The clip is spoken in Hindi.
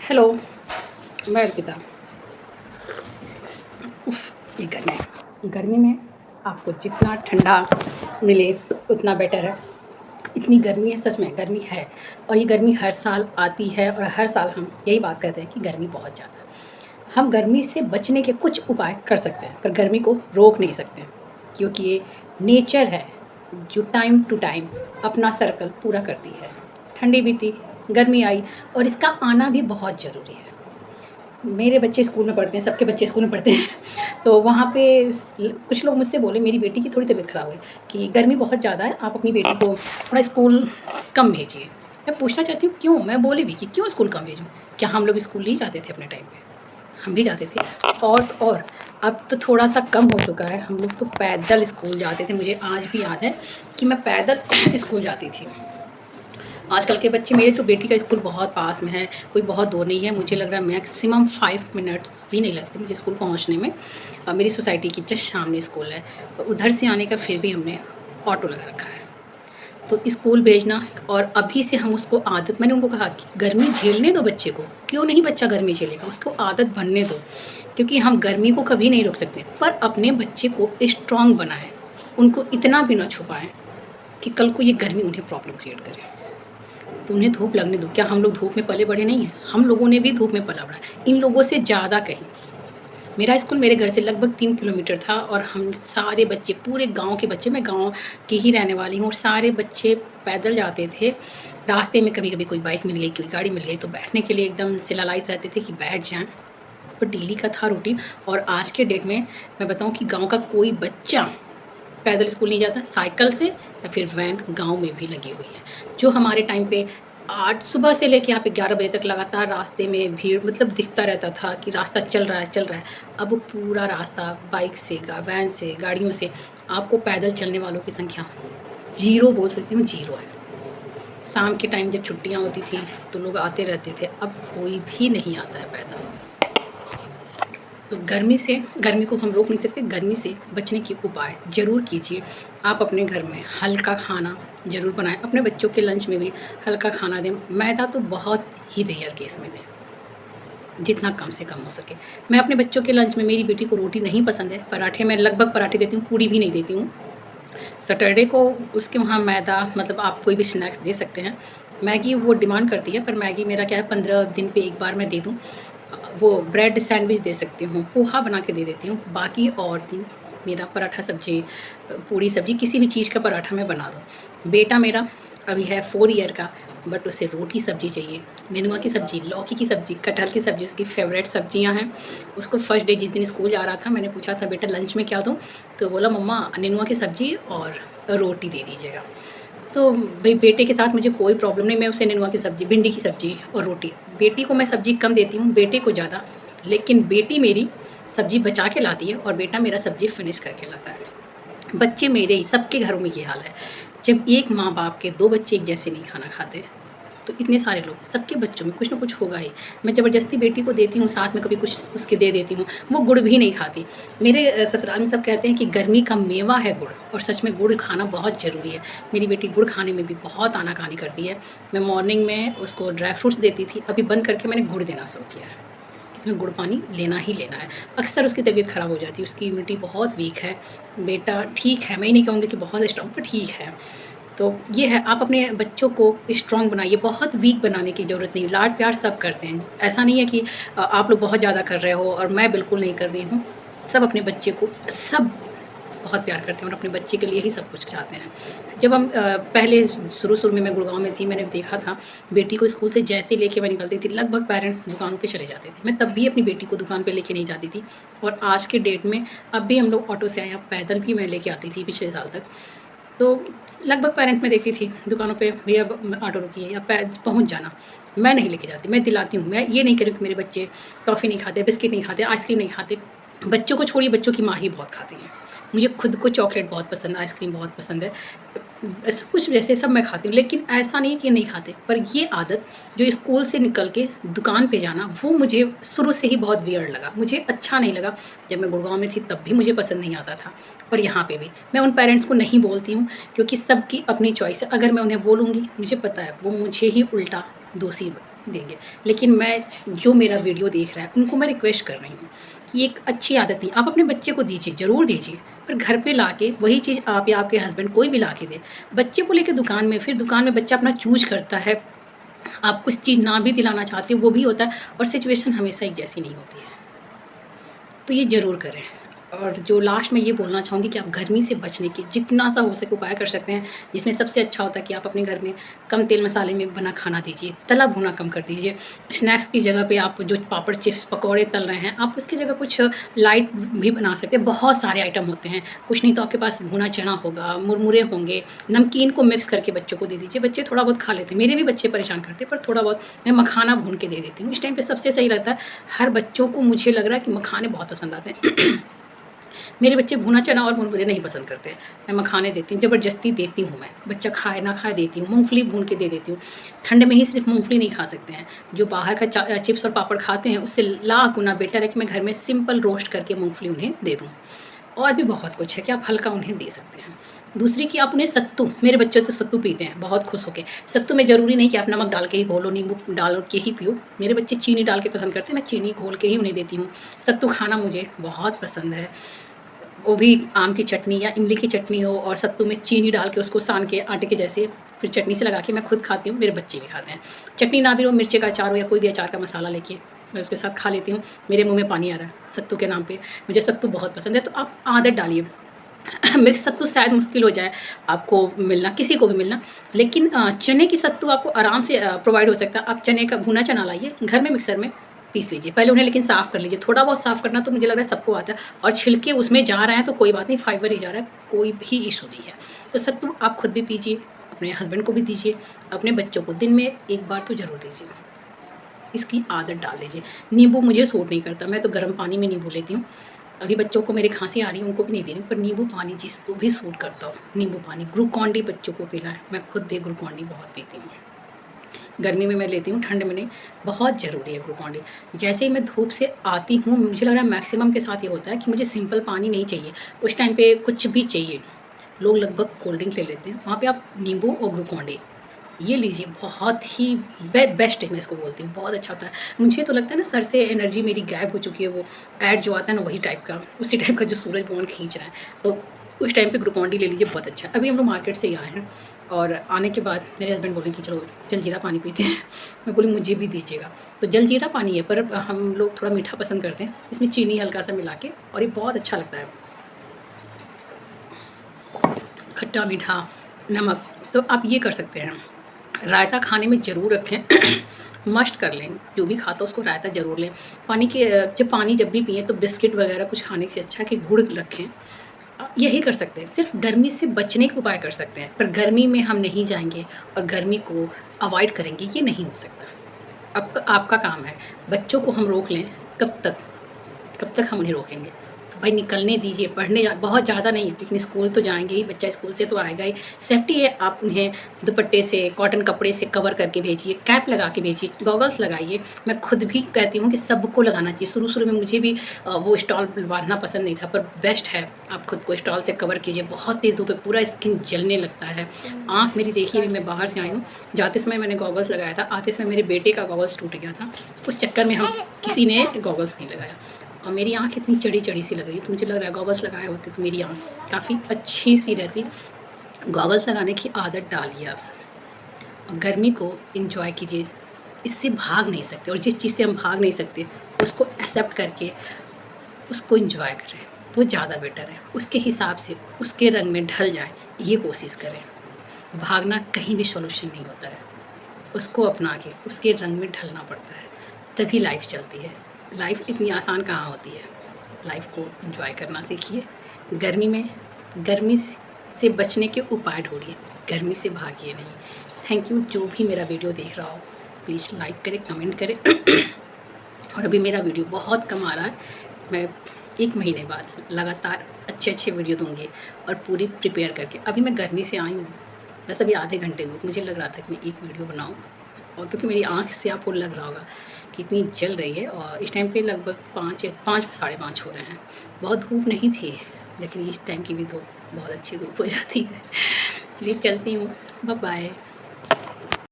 हेलो। मैं अर्पिता। ये गर्मी में आपको जितना ठंडा मिले उतना बेटर है। इतनी गर्मी है, सच में गर्मी है। और ये गर्मी हर साल आती है और हर साल हम यही बात कहते हैं कि गर्मी बहुत ज़्यादा है। हम गर्मी से बचने के कुछ उपाय कर सकते हैं पर गर्मी को रोक नहीं सकते हैं, क्योंकि ये नेचर है जो टाइम टू टाइम अपना सर्कल पूरा करती है। ठंडी बीती, गर्मी आई और इसका आना भी बहुत ज़रूरी है। मेरे बच्चे स्कूल में पढ़ते हैं, सबके बच्चे स्कूल में पढ़ते हैं। तो वहाँ पे कुछ लोग मुझसे बोले, मेरी बेटी की थोड़ी तबीयत ख़राब है कि गर्मी बहुत ज़्यादा है, आप अपनी बेटी को थोड़ा स्कूल कम भेजिए। मैं पूछना चाहती हूँ क्यों? मैं बोली भी कि क्यों स्कूल कम भेजूँ? क्या हम लोग स्कूल नहीं जाते थे अपने टाइम पे? हम भी जाते थे। और अब तो थोड़ा सा कम हो चुका है। हम लोग तो पैदल स्कूल जाते थे। मुझे आज भी याद है कि मैं पैदल स्कूल जाती थी। आजकल के बच्चे, मेरे तो बेटी का स्कूल बहुत पास में है, कोई बहुत दूर नहीं है। मुझे लग रहा है मैक्सिमम 5 मिनट्स भी नहीं लगते मुझे स्कूल पहुंचने में। मेरी सोसाइटी की जस्ट सामने स्कूल है और उधर से आने का फिर भी हमने ऑटो लगा रखा है। तो स्कूल भेजना, और अभी से हम उसको आदत, मैंने उनको कहा कि गर्मी झेलने दो बच्चे को। क्यों नहीं बच्चा गर्मी झेलेगा? उसको आदत बनने दो, क्योंकि हम गर्मी को कभी नहीं रोक सकते, पर अपने बच्चे को स्ट्रांग बनाएं। उनको इतना भी ना छुपाएं कि कल को ये गर्मी उन्हें प्रॉब्लम क्रिएट करे। तो उन्हें धूप लगने दो। क्या हम लोग धूप में पले बड़े नहीं हैं? हम लोगों ने भी धूप में पला बड़ा, इन लोगों से ज़्यादा कहीं। मेरा स्कूल मेरे घर से लगभग 3 किलोमीटर था और हम सारे बच्चे, पूरे गांव के बच्चे, मैं गांव की ही रहने वाली हूँ, और सारे बच्चे पैदल जाते थे। रास्ते में कभी कभी कोई बाइक मिल गई, कोई गाड़ी मिल गई, तो बैठने के लिए एकदम शिलालायित रहते थे कि बैठ जाएं। पर डेली का था रूटीन। और आज के डेट में मैं बताऊं कि गांव का कोई बच्चा पैदल स्कूल नहीं जाता, साइकिल से या फिर वैन गांव में भी लगी हुई है। जो हमारे टाइम पे 8 सुबह से लेके यहाँ पे 11 बजे तक लगातार रास्ते में भीड़, मतलब दिखता रहता था कि रास्ता चल रहा है चल रहा है। अब पूरा रास्ता बाइक से, वैन से, गाड़ियों से, आपको पैदल चलने वालों की संख्या जीरो बोल सकती हूँ, जीरो है। शाम के टाइम जब छुट्टियाँ होती थी तो लोग आते रहते थे, अब कोई भी नहीं आता है पैदल। तो गर्मी को हम रोक नहीं सकते। गर्मी से बचने के उपाय ज़रूर कीजिए। आप अपने घर में हल्का खाना ज़रूर बनाएं, अपने बच्चों के लंच में भी हल्का खाना दें। मैदा तो बहुत ही रेयर केस में दें, जितना कम से कम हो सके। मैं अपने बच्चों के लंच में, मेरी बेटी को रोटी नहीं पसंद है, पराठे, मैं लगभग पराठे देती हूँ, पूड़ी भी नहीं देती हूँ। सैटरडे को उसके वहाँ मैदा, मतलब आप कोई भी स्नैक्स दे सकते हैं। मैगी वो डिमांड करती है, पर मैगी मेरा क्या है, 15 दिन पे एक बार मैं दे दूँ। वो ब्रेड सैंडविच दे सकती हूँ, पोहा बना के दे देती हूँ। बाकी और दिन मेरा पराठा सब्जी, पूड़ी सब्जी, किसी भी चीज़ का पराठा मैं बना दूँ। बेटा मेरा अभी है 4 ईयर का, बट उसे रोटी सब्जी चाहिए, नेनुआ की सब्जी, लौकी की सब्जी, कटहल की सब्जी उसकी फेवरेट सब्जियां हैं। उसको फर्स्ट डे जिस दिन स्कूल जा रहा था, मैंने पूछा था बेटा लंच में क्या दूँ, तो बोला मम्मा नेनुआ की सब्जी और रोटी दे दीजिएगा। तो भाई बेटे के साथ मुझे कोई प्रॉब्लम नहीं, मैं उसे नेनुआ की सब्जी, भिंडी की सब्जी और रोटी। बेटी को मैं सब्जी कम देती हूँ, बेटे को ज़्यादा। लेकिन बेटी मेरी सब्जी बचा के लाती है और बेटा मेरा सब्जी फिनिश करके लाता है। बच्चे मेरे ही, सबके घरों में ये हाल है। जब एक माँ बाप के 2 बच्चे एक जैसे नहीं खाना खाते, तो इतने सारे लोग, सबके बच्चों में कुछ ना कुछ होगा ही। मैं ज़बरदस्ती बेटी को देती हूँ, साथ में कभी कुछ उसके दे देती हूँ, वो गुड़ भी नहीं खाती। मेरे ससुराल में सब कहते हैं कि गर्मी का मेवा है गुड़, और सच में गुड़ खाना बहुत ज़रूरी है। मेरी बेटी गुड़ खाने में भी बहुत आनाकानी करती है। मैं मॉर्निंग में उसको ड्राई फ्रूट्स देती थी, अभी बंद करके मैंने गुड़ देना शुरू किया है। इसमें गुड़ पानी लेना ही लेना है। अक्सर उसकी तबीयत ख़राब हो जाती है, उसकी इम्यूनिटी बहुत वीक है। बेटा ठीक है, मैं ये नहीं कहूँगी कि बहुत स्ट्रॉन्ग, पर ठीक है। तो ये है, आप अपने बच्चों को स्ट्रॉन्ग बनाइए, बहुत वीक बनाने की ज़रूरत नहीं। लाड प्यार सब करते हैं, ऐसा नहीं है कि आप लोग बहुत ज़्यादा कर रहे हो और मैं बिल्कुल नहीं कर रही हूँ। सब अपने बच्चे को, सब बहुत प्यार करते हैं और अपने बच्चे के लिए ही सब कुछ चाहते हैं। जब हम पहले शुरू में मैं गुड़गांव में थी, मैंने देखा था बेटी को स्कूल से जैसे लेके मैं निकलती थी, लगभग पेरेंट्स दुकानों पे चले जाते थे। मैं तब भी अपनी बेटी को दुकान पे लेके नहीं जाती थी। और आज के डेट में अब भी हम लोग ऑटो से आए हैं, पैदल भी मैं लेके आती थी पिछले साल तक। तो लगभग पेरेंट्स में देखती थी दुकानों पे, भैया ऑटो रुकिए या पहुंच जाना। मैं नहीं लेके जाती, मैं दिलाती हूँ। मैं ये नहीं करूँ कि मेरे बच्चे टॉफ़ी नहीं खाते, बिस्किट नहीं खाते, आइसक्रीम नहीं खाते। बच्चों को छोड़िए, बच्चों की माँ ही बहुत खाती है। मुझे खुद को चॉकलेट बहुत पसंद है, आइसक्रीम बहुत पसंद है, सब कुछ वैसे सब मैं खाती हूँ। लेकिन ऐसा नहीं कि नहीं खाते, पर ये आदत जो स्कूल से निकल के दुकान पे जाना, वो मुझे शुरू से ही बहुत वियर्ड लगा, मुझे अच्छा नहीं लगा। जब मैं गुड़गांव में थी तब भी मुझे पसंद नहीं आता था, और यहाँ पे भी मैं उन पेरेंट्स को नहीं बोलती हूँ, क्योंकि सबकी अपनी चॉइस है। अगर मैं उन्हें बोलूँगी, मुझे पता है वो मुझे ही उल्टा दोषी देंगे। लेकिन मैं जो मेरा वीडियो देख रहा है उनको मैं रिक्वेस्ट कर रही हूँ कि एक अच्छी आदत नहीं, आप अपने बच्चे को दीजिए, ज़रूर दीजिए, पर घर पे लाके वही चीज़ आप या आपके हस्बैंड कोई भी ला के दे। बच्चे को लेके दुकान में, फिर दुकान में बच्चा अपना चूज़ करता है, आप कुछ चीज़ ना भी दिलाना चाहते हो वो भी होता है, और सिचुएशन हमेशा एक जैसी नहीं होती है। तो ये ज़रूर करें। और जो लास्ट में ये बोलना चाहूँगी कि आप गर्मी से बचने के जितना सा हो सके उपाय कर सकते हैं, जिसमें सबसे अच्छा होता है कि आप अपने घर में कम तेल मसाले में बना खाना दीजिए, तला भुना कम कर दीजिए। स्नैक्स की जगह पे आप जो पापड़, चिप्स, पकौड़े तल रहे हैं, आप उसकी जगह कुछ लाइट भी बना सकते हैं। बहुत सारे आइटम होते हैं, कुछ नहीं तो आपके पास भुना चना होगा, मुरमुरे होंगे, नमकीन को मिक्स करके बच्चों को दे दीजिए। बच्चे थोड़ा बहुत खा लेते हैं, मेरे भी बच्चे परेशान करते हैं, पर थोड़ा बहुत मैं मखाना भून के दे देती हूँ। इस टाइम पे सबसे सही रहता है। हर बच्चों को मुझे लग रहा है कि मखाने बहुत पसंद आते हैं। मेरे बच्चे भुना चना और मुरमुरे नहीं पसंद करते। मैं मखाने देती हूँ, ज़बरदस्ती देती हूँ मैं। बच्चा खाए ना खाए देती हूँ। मूँगफली भून के दे देती हूँ। ठंड में ही सिर्फ़ मूँगफली नहीं खा सकते हैं। जो बाहर का चिप्स और पापड़ खाते हैं उससे लाख गुना बेटर है कि मैं घर में सिंपल रोस्ट करके मूँगफली उन्हें दे दूँ। और भी बहुत कुछ है कि आप हल्का उन्हें दे सकते हैं। दूसरी कि आप उन्हें सत्तू, मेरे बच्चे तो सत्तू पीते हैं बहुत खुश होके। सत्तू में ज़रूरी नहीं कि आप नमक डाल के ही घोलो, नींबू डाल के ही पियो। मेरे बच्चे चीनी डाल के पसंद करते हैं, मैं चीनी घोल के ही उन्हें देती हूँ। सत्तू खाना मुझे बहुत पसंद है। वो भी आम की चटनी या इमली की चटनी हो और सत्तू में चीनी डाल के उसको सान के आटे के जैसे फिर चटनी से लगा के मैं खुद खाती हूँ, मेरे बच्चे भी खाते हैं। चटनी ना भी हो, मिर्ची का अचार हो या कोई भी अचार का मसाला लेके मैं उसके साथ खा लेती हूँ। मेरे मुँह में पानी आ रहा है सत्तू के नाम पे। मुझे सत्तू बहुत पसंद है, तो आप आदत डालिए। मिक्स सत्तू शायद मुश्किल हो जाए आपको मिलना, किसी को भी मिलना, लेकिन चने की सत्तू आपको आराम से प्रोवाइड हो सकता है। आप चने का भुना चना लाइए, घर में मिक्सर में पीस लीजिए। पहले उन्हें लेकिन साफ़ कर लीजिए, थोड़ा बहुत साफ़ करना तो मुझे लग रहा है सबको आता है, और छिलके उसमें जा रहे हैं तो कोई बात नहीं, फाइबर ही जा रहा है, कोई भी इश्यू नहीं है। तो सत्तू आप खुद भी पीजिए, अपने हस्बैंड को भी दीजिए, अपने बच्चों को दिन में 1 बार तो ज़रूर दीजिए। इसकी आदत डाल लीजिए। नींबू मुझे सूट नहीं करता, मैं तो गर्म पानी में नींबू लेती हूँ। अभी बच्चों को मेरे खाँसी आ रही है, उनको भी नहीं दे रही हूँ, पर नींबू पानी जिसको भी सूट करता हो, नींबू पानी, ग्लूकॉन-डी बच्चों को पिलाएँ। मैं खुद भी ग्लूकॉन-डी बहुत पीती हूँ। गर्मी में मैं लेती हूँ, ठंड में नहीं, बहुत ज़रूरी है ग्लूकॉन-डी। जैसे ही मैं धूप से आती हूँ, मुझे लग रहा है मैक्सिमम के साथ ये होता है कि मुझे सिंपल पानी नहीं चाहिए, उस टाइम पे कुछ भी चाहिए। लोग लगभग कोल्ड ड्रिंक ले लेते हैं, वहाँ पे आप नींबू और ग्लूकॉन-डी ये लीजिए, बहुत ही बेस्ट है, मैं इसको बोलती हूँ, बहुत अच्छा होता है। मुझे तो लगता है ना सर से एनर्जी मेरी गायब हो चुकी है, वो ऐड जो आता है ना वही टाइप का, उसी टाइप का जो सूरज भगवान खींच रहा है, तो उस टाइम पे ग्लूकॉन-डी ले लीजिए, बहुत अच्छा है। अभी हम लोग मार्केट से ही आए हैं और आने के बाद मेरे हस्बैंड बोले कि चलो जलजीरा पानी पीते हैं। मैं बोली मुझे भी दीजिएगा। तो जलजीरा पानी है, पर हम लोग थोड़ा मीठा पसंद करते हैं, इसमें चीनी हल्का सा मिला के, और ये बहुत अच्छा लगता है। खट्टा मीठा नमक, तो आप ये कर सकते हैं। रायता खाने में ज़रूर रखें। मस्ट कर लें, जो भी खाता है उसको रायता ज़रूर लें। पानी जब भी पिएँ तो बिस्किट वगैरह कुछ खाने से अच्छा है कि गुड़ रखें। यही कर सकते हैं, सिर्फ गर्मी से बचने के उपाय कर सकते हैं, पर गर्मी में हम नहीं जाएँगे और गर्मी को अवॉइड करेंगे, ये नहीं हो सकता। आपका काम है, बच्चों को हम रोक लें, कब तक? कब तक हम उन्हें रोकेंगे? तो भाई निकलने दीजिए, पढ़ने बहुत ज़्यादा नहीं, लेकिन स्कूल तो जाएँगे ही, बच्चा स्कूल से तो आएगा ही। सेफ्टी है, आप उन्हें दुपट्टे से, कॉटन कपड़े से कवर करके भेजिए, कैप लगा के भेजिए, गॉगल्स लगाइए। मैं खुद भी कहती हूँ कि सबको लगाना चाहिए। शुरू-शुरू में मुझे भी वो स्टॉल बाँधना पसंद नहीं था, पर बेस्ट है, आप खुद को स्टॉल से कवर कीजिए। बहुत तेज़ धूप है, पूरा स्किन जलने लगता है। आँख मेरी देखिए, अभी मैं बाहर से आई हूँ, जाते समय मैंने गॉगल्स लगाया था, आते समय मेरे बेटे का गॉगल्स टूट गया था। उस चक्कर में हम किसी ने गॉगल्स नहीं लगाया। और मेरी आँख इतनी चढ़ी-चढ़ी सी लग रही है, तो मुझे लग रहा है गॉगल्स लगाए होते तो मेरी आँख काफ़ी अच्छी सी रहती। गॉगल्स लगाने की आदत डालिए आप सब, और गर्मी को एन्जॉय कीजिए। इससे भाग नहीं सकते, और जिस चीज़ से हम भाग नहीं सकते उसको एक्सेप्ट करके उसको एन्जॉय करें तो ज़्यादा बेटर है। उसके हिसाब से उसके रंग में ढल जाएँ, ये कोशिश करें। भागना कहीं भी सॉल्यूशन नहीं होता है। उसको अपना के उसके रंग में ढलना पड़ता है, तभी लाइफ चलती है। लाइफ इतनी आसान कहाँ होती है। लाइफ को एंजॉय करना सीखिए। गर्मी में गर्मी से बचने के उपाय ढूंढिए, गर्मी से भागिए नहीं। थैंक यू, जो भी मेरा वीडियो देख रहा हो प्लीज़ लाइक करें, कमेंट करें। और अभी मेरा वीडियो बहुत कम आ रहा है, मैं 1 महीने बाद लगातार अच्छे वीडियो दूँगी, और पूरी प्रिपेयर करके। अभी मैं गर्मी से आई हूँ, बस अभी आधे घंटे हुए, मुझे लग रहा था कि मैं एक वीडियो बनाऊँ, और क्योंकि मेरी आँख से आपको लग रहा होगा कि इतनी जल रही है, और इस टाइम पे लगभग 5 साढ़े 5 हो रहे हैं। बहुत धूप नहीं थी, लेकिन इस टाइम की भी धूप बहुत अच्छी धूप हो जाती है। चलिए चलती हूँ, बाय बाय।